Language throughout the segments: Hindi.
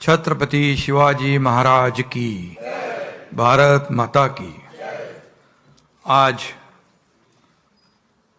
छत्रपति शिवाजी महाराज की, भारत माता की। आज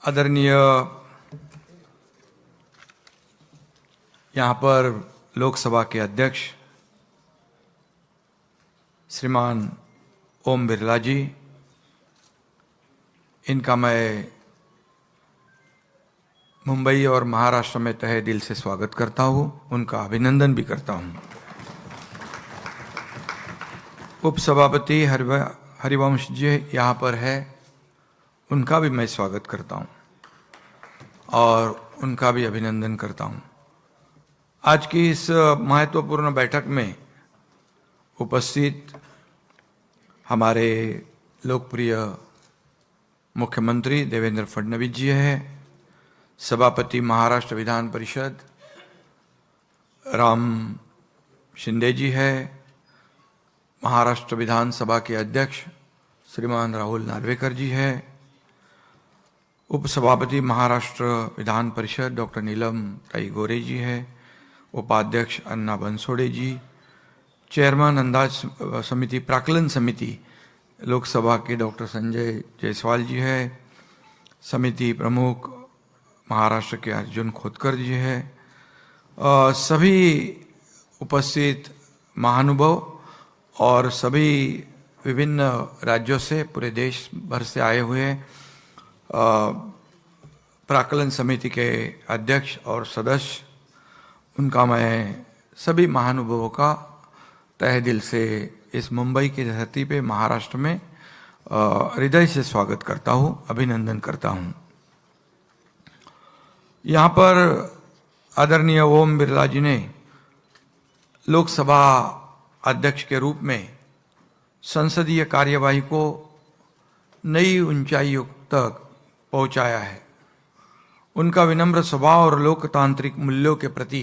आदरणीय यहाँ पर लोकसभा के अध्यक्ष श्रीमान ओम बिरला जी, इनका मैं मुंबई और महाराष्ट्र में तहे दिल से स्वागत करता हूँ, उनका अभिनंदन भी करता हूँ। उपसभापति हरिवंश जी यहाँ पर है, उनका भी मैं स्वागत करता हूँ और उनका भी अभिनंदन करता हूँ। आज की इस महत्वपूर्ण बैठक में उपस्थित हमारे लोकप्रिय मुख्यमंत्री देवेंद्र फडणवीस जी हैं, सभापति महाराष्ट्र विधान परिषद राम शिंदे जी है, महाराष्ट्र विधानसभा के अध्यक्ष श्रीमान राहुल नार्वेकर जी है, उपसभापति महाराष्ट्र विधान परिषद डॉक्टर नीलम ताई गोरे जी है, उपाध्यक्ष अन्ना बनसोड़े जी, चेयरमैन अंदाज समिति प्राक्कलन समिति लोकसभा के डॉक्टर संजय जायसवाल जी है, समिति प्रमुख महाराष्ट्र के अर्जुन खोतकर जी है, सभी उपस्थित महानुभाव और सभी विभिन्न राज्यों से पूरे देश भर से आए हुए प्राक्कलन समिति के अध्यक्ष और सदस्य, उनका मैं सभी महानुभावों का तहे दिल से इस मुंबई की धरती पे महाराष्ट्र में हृदय से स्वागत करता हूँ, अभिनंदन करता हूँ। यहाँ पर आदरणीय ओम बिरला जी ने लोकसभा अध्यक्ष के रूप में संसदीय कार्यवाही को नई ऊंचाइयों तक पहुंचाया है। उनका विनम्र स्वभाव और लोकतांत्रिक मूल्यों के प्रति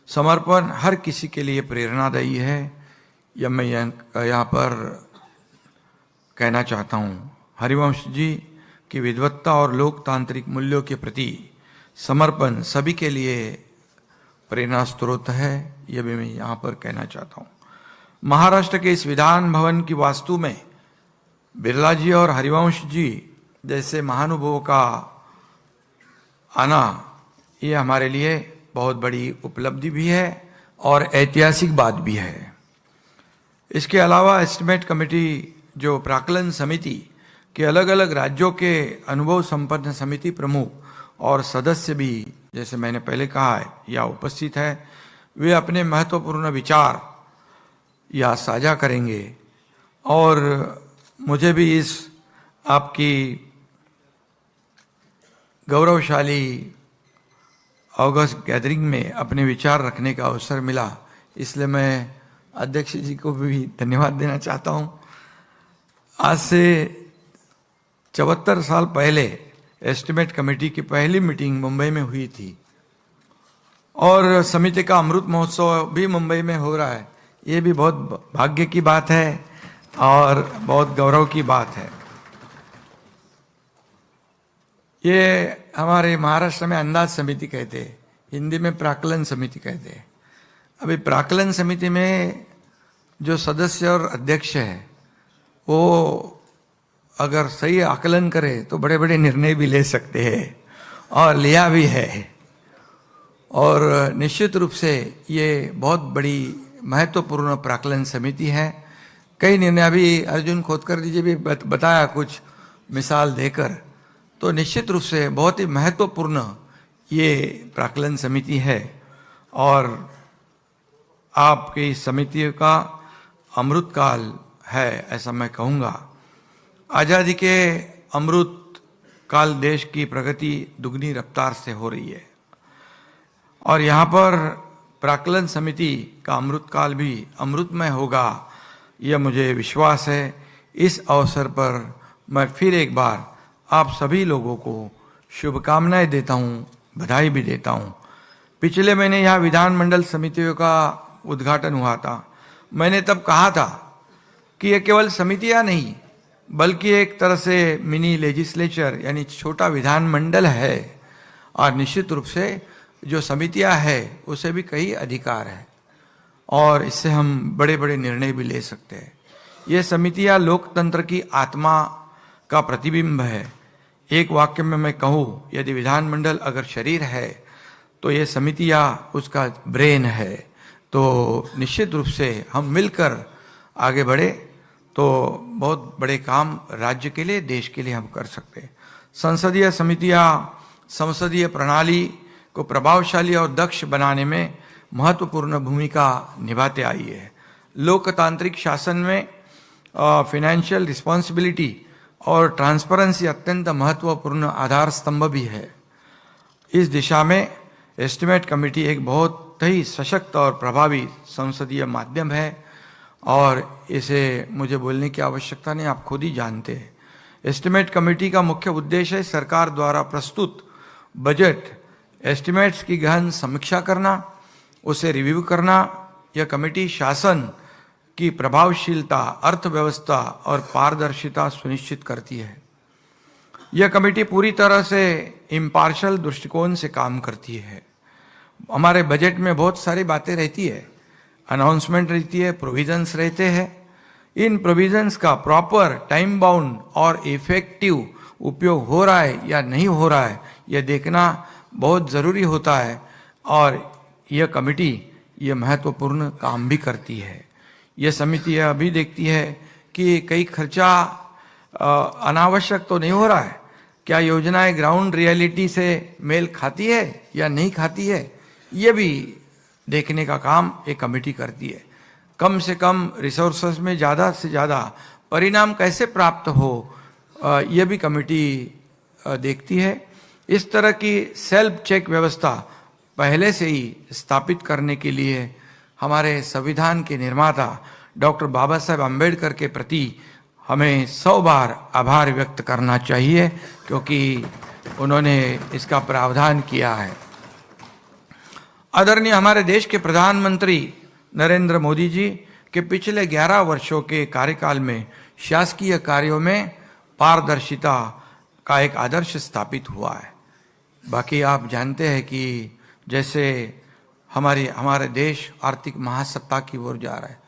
समर्पण हर किसी के लिए प्रेरणादायी है। यह मैं यहाँ पर कहना चाहता हूँ। हरिवंश जी की विद्वत्ता और लोकतांत्रिक मूल्यों के प्रति समर्पण सभी के लिए प्रेरणा स्रोत है, यह भी मैं यहाँ पर कहना चाहता हूँ। महाराष्ट्र के इस विधान भवन की वास्तु में बिरला जी और हरिवंश जी जैसे महानुभावों का आना, ये हमारे लिए बहुत बड़ी उपलब्धि भी है और ऐतिहासिक बात भी है। इसके अलावा एस्टिमेट कमेटी जो प्राक्कलन समिति के अलग अलग राज्यों के अनुभव संपन्न समिति प्रमुख और सदस्य भी, जैसे मैंने पहले कहा है, या उपस्थित है, वे अपने महत्वपूर्ण विचार या साझा करेंगे और मुझे भी इस आपकी गौरवशाली अगस्त गैदरिंग में अपने विचार रखने का अवसर मिला, इसलिए मैं अध्यक्ष जी को भी धन्यवाद देना चाहता हूँ। आज से 74 साल पहले एस्टिमेट कमेटी की पहली मीटिंग मुंबई में हुई थी और समिति का अमृत महोत्सव भी मुंबई में हो रहा है। ये भी बहुत भाग्य की बात है और बहुत गौरव की बात है। ये हमारे महाराष्ट्र में अंदाज समिति कहते हैं, हिंदी में प्राक्कलन समिति कहते हैं। अभी प्राक्कलन समिति में जो सदस्य और अध्यक्ष है वो अगर सही आकलन करे तो बड़े बड़े निर्णय भी ले सकते हैं और लिया भी है। और निश्चित रूप से ये बहुत बड़ी महत्वपूर्ण प्राक्कलन समिति है। कई निर्णय अभी अर्जुन खोतकर जी भी बताया कुछ मिसाल देकर, तो निश्चित रूप से बहुत ही महत्वपूर्ण ये प्राक्कलन समिति है और आपकी समिति का अमृत काल है, ऐसा मैं कहूँगा। आज़ादी के अमृत काल देश की प्रगति दुगनी रफ्तार से हो रही है और यहाँ पर प्राक्कलन समिति का अमृत काल भी अमृतमय होगा, यह मुझे विश्वास है। इस अवसर पर मैं फिर एक बार आप सभी लोगों को शुभकामनाएं देता हूँ, बधाई भी देता हूँ। पिछले महीने यहाँ विधानमंडल समितियों का उद्घाटन हुआ था। मैंने तब कहा था कि यह केवल समितियाँ नहीं बल्कि एक तरह से मिनी लेजिस्लेचर यानी छोटा विधानमंडल है और निश्चित रूप से जो समितियां है उसे भी कई अधिकार है और इससे हम बड़े बड़े निर्णय भी ले सकते हैं। ये समितियां लोकतंत्र की आत्मा का प्रतिबिंब है। एक वाक्य में मैं कहूँ, यदि विधानमंडल अगर शरीर है तो ये समितियां उसका ब्रेन है। तो निश्चित रूप से हम मिलकर आगे बढ़े तो बहुत बड़े काम राज्य के लिए, देश के लिए हम कर सकते हैं। संसदीय समितियां संसदीय प्रणाली को प्रभावशाली और दक्ष बनाने में महत्वपूर्ण भूमिका निभाते आई है। लोकतांत्रिक शासन में फाइनेंशियल रिस्पॉन्सिबिलिटी और ट्रांसपेरेंसी अत्यंत महत्वपूर्ण आधार स्तंभ भी है। इस दिशा में एस्टिमेट कमेटी एक बहुत ही सशक्त और प्रभावी संसदीय माध्यम है और इसे मुझे बोलने की आवश्यकता नहीं, आप खुद ही जानते हैं। एस्टिमेट कमेटी का मुख्य उद्देश्य है सरकार द्वारा प्रस्तुत बजट एस्टिमेट्स की गहन समीक्षा करना, उसे रिव्यू करना। यह कमेटी शासन की प्रभावशीलता, अर्थव्यवस्था और पारदर्शिता सुनिश्चित करती है। यह कमेटी पूरी तरह से इम्पार्शल दृष्टिकोण से काम करती है। हमारे बजट में बहुत सारी बातें रहती है, अनाउंसमेंट रहती है, प्रोविजंस रहते हैं। इन प्रोविजंस का प्रॉपर टाइम बाउंड और इफेक्टिव उपयोग हो रहा है या नहीं हो रहा है, यह देखना बहुत ज़रूरी होता है और यह कमेटी यह महत्वपूर्ण काम भी करती है। यह समिति यह भी देखती है कि कई खर्चा अनावश्यक तो नहीं हो रहा है, क्या योजनाएं ग्राउंड रियलिटी से मेल खाती है या नहीं खाती है, यह भी देखने का काम एक कमेटी करती है। कम से कम रिसोर्सेज में ज़्यादा से ज़्यादा परिणाम कैसे प्राप्त हो, यह भी कमेटी देखती है। इस तरह की सेल्फ चेक व्यवस्था पहले से ही स्थापित करने के लिए हमारे संविधान के निर्माता डॉक्टर बाबा साहेब अम्बेडकर के प्रति हमें 100 बार आभार व्यक्त करना चाहिए, क्योंकि उन्होंने इसका प्रावधान किया है। आदरणीय हमारे देश के प्रधानमंत्री नरेंद्र मोदी जी के पिछले 11 वर्षों के कार्यकाल में शासकीय कार्यों में पारदर्शिता का एक आदर्श स्थापित हुआ है। बाकी आप जानते हैं कि जैसे हमारे देश आर्थिक महासत्ता की ओर जा रहा है।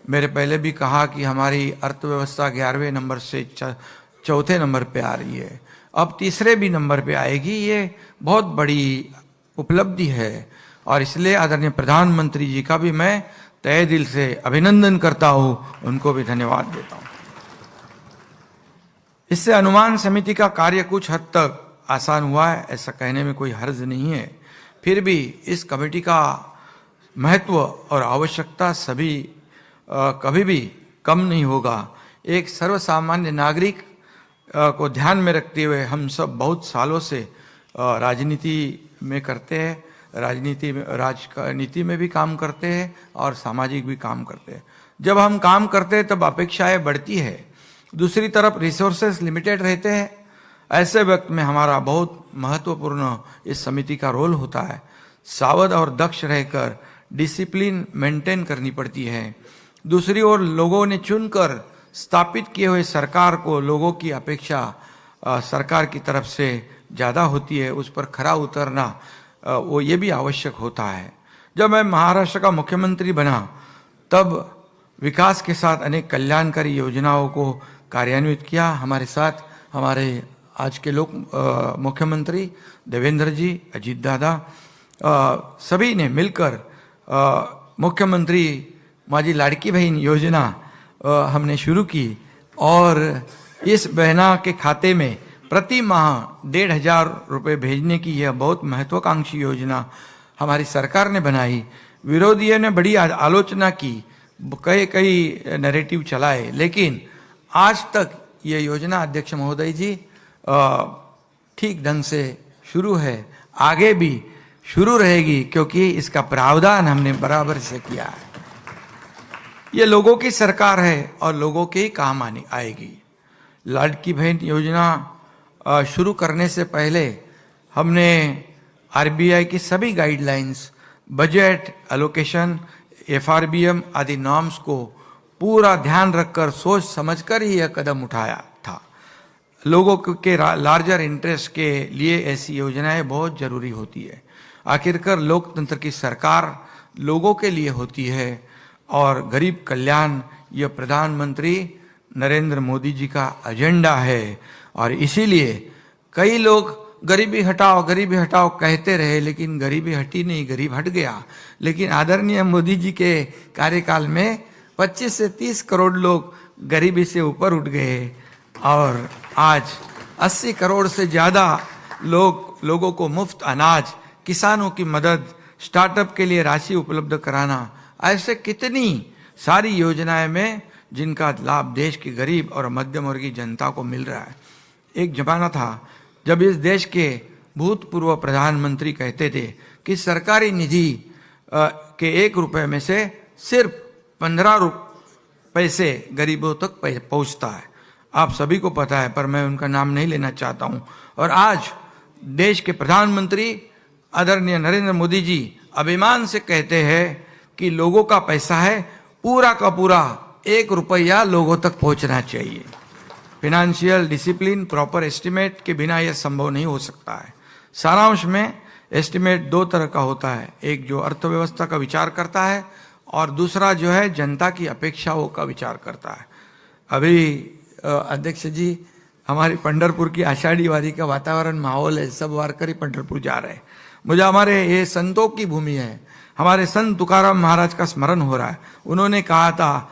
मेरे पहले भी कहा कि हमारी अर्थव्यवस्था 11वें नंबर से 4थे नंबर पे आ रही है, अब 3रे भी नंबर पे आएगी। ये बहुत बड़ी उपलब्धि है और इसलिए आदरणीय प्रधानमंत्री जी का भी मैं तहे दिल से अभिनंदन करता हूँ, उनको भी धन्यवाद देता हूँ। इससे अनुमान समिति का कार्य कुछ हद तक आसान हुआ है, ऐसा कहने में कोई हर्ज नहीं है। फिर भी इस कमेटी का महत्व और आवश्यकता कभी भी कम नहीं होगा। एक सर्वसामान्य नागरिक को ध्यान में रखते हुए हम सब बहुत सालों से राजनीति में करते हैं, राजनीति में भी काम करते हैं और सामाजिक भी काम करते हैं। जब हम काम करते हैं तब अपेक्षाएं बढ़ती है, दूसरी तरफ रिसोर्सेस लिमिटेड रहते हैं। ऐसे वक्त में हमारा बहुत महत्वपूर्ण इस समिति का रोल होता है। सावध और दक्ष रहकर डिसिप्लिन मेंटेन करनी पड़ती है। दूसरी ओर लोगों ने चुनकर स्थापित किए हुए सरकार को लोगों की अपेक्षा सरकार की तरफ से ज़्यादा होती है, उस पर खरा उतरना वो ये भी आवश्यक होता है। जब मैं महाराष्ट्र का मुख्यमंत्री बना तब विकास के साथ अनेक कल्याणकारी योजनाओं को कार्यान्वित किया। हमारे साथ हमारे आज के मुख्यमंत्री देवेंद्र जी, अजीत दादा, सभी ने मिलकर मुख्यमंत्री माझी लाड़की बहन योजना हमने शुरू की और इस बहना के खाते में प्रति माह 1,500 रुपये भेजने की यह बहुत महत्वाकांक्षी योजना हमारी सरकार ने बनाई। विरोधियों ने बड़ी आलोचना की, कई नैरेटिव चलाए, लेकिन आज तक ये योजना अध्यक्ष महोदय जी ठीक ढंग से शुरू है, आगे भी शुरू रहेगी, क्योंकि इसका प्रावधान हमने बराबर से किया है। ये लोगों की सरकार है और लोगों के ही काम आएगी। लाड़की बहन योजना शुरू करने से पहले हमने आरबीआई की सभी गाइडलाइंस, बजट एलोकेशन, एफआरबीएम आदि नॉर्म्स को पूरा ध्यान रखकर सोच समझकर ही यह कदम उठाया था। लोगों के लार्जर इंटरेस्ट के लिए ऐसी योजनाएं बहुत जरूरी होती है। आखिरकार लोकतंत्र की सरकार लोगों के लिए होती है और गरीब कल्याण यह प्रधानमंत्री नरेंद्र मोदी जी का एजेंडा है। और इसीलिए कई लोग गरीबी हटाओ कहते रहे, लेकिन गरीबी हटी नहीं, गरीब हट गया। लेकिन आदरणीय मोदी जी के कार्यकाल में 25 से 30 करोड़ लोग गरीबी से ऊपर उठ गए और आज 80 करोड़ से ज्यादा लोगों को मुफ्त अनाज, किसानों की मदद, स्टार्टअप के लिए राशि उपलब्ध कराना, ऐसे कितनी सारी योजनाएं में जिनका लाभ देश की गरीब और मध्यम वर्गीय जनता को मिल रहा है। एक जमाना था जब इस देश के भूतपूर्व प्रधानमंत्री कहते थे कि सरकारी निधि के 1 रुपए में से सिर्फ 15 पैसे गरीबों तक पहुंचता है। आप सभी को पता है, पर मैं उनका नाम नहीं लेना चाहता हूं। और आज देश के प्रधानमंत्री आदरणीय नरेंद्र मोदी जी अभिमान से कहते हैं कि लोगों का पैसा है, पूरा का पूरा 1 रुपया लोगों तक पहुंचना चाहिए। फाइनेंशियल डिसिप्लिन, प्रॉपर एस्टिमेट के बिना यह संभव नहीं हो सकता है। सारांश में एस्टिमेट 2 तरह का होता है, एक जो अर्थव्यवस्था का विचार करता है और दूसरा जो है जनता की अपेक्षाओं का विचार करता है। अभी अध्यक्ष जी, हमारी पंढरपुर की आषाढ़ी वारी का वातावरण, माहौल है, सब वारकरी पंढरपुर जा रहे हैं। मुझे हमारे ये संतों की भूमि है, हमारे संत तुकाराम महाराज का स्मरण हो रहा है। उन्होंने कहा था,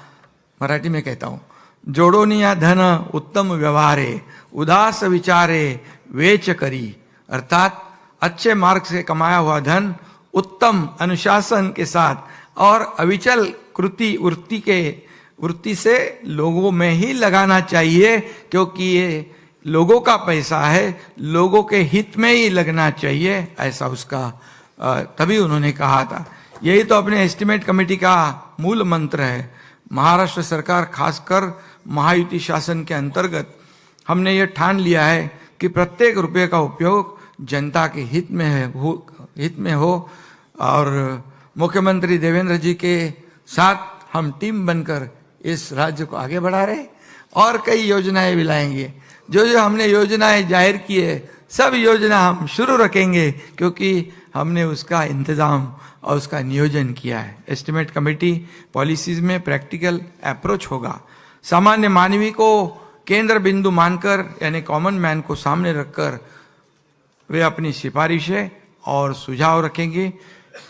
मराठी में कहता हूं, जोडोनिया धन उत्तम व्यवहारे, उदास विचारे वेच करी। अर्थात अच्छे मार्ग से कमाया हुआ धन उत्तम अनुशासन के साथ और अविचल वृत्ति से लोगों में ही लगाना चाहिए, क्योंकि ये लोगों का पैसा है, लोगों के हित में ही लगना चाहिए, ऐसा उसका तभी उन्होंने कहा था। यही तो अपने एस्टिमेट कमेटी का मूल मंत्र है। महाराष्ट्र सरकार, खासकर महायुति शासन के अंतर्गत, हमने ये ठान लिया है कि प्रत्येक रुपये का उपयोग जनता के हित में हो। और मुख्यमंत्री देवेंद्र जी के साथ हम टीम बनकर इस राज्य को आगे बढ़ा रहे और कई योजनाएं भी लाएंगे। जो जो हमने योजनाएं जाहिर की है, सब योजना हम शुरू रखेंगे, क्योंकि हमने उसका इंतजाम और उसका नियोजन किया है। एस्टिमेट कमेटी पॉलिसीज में प्रैक्टिकल अप्रोच होगा। सामान्य मानवी को केंद्र बिंदु मानकर, यानी कॉमन मैन को सामने रखकर वे अपनी सिफारिशें और सुझाव रखेंगे,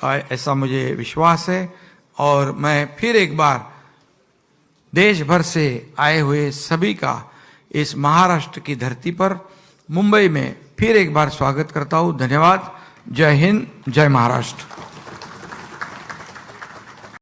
ऐसा मुझे विश्वास है। और मैं फिर एक बार देश भर से आए हुए सभी का इस महाराष्ट्र की धरती पर, मुंबई में फिर एक बार स्वागत करता हूं। धन्यवाद। जय हिंद, जय महाराष्ट्र।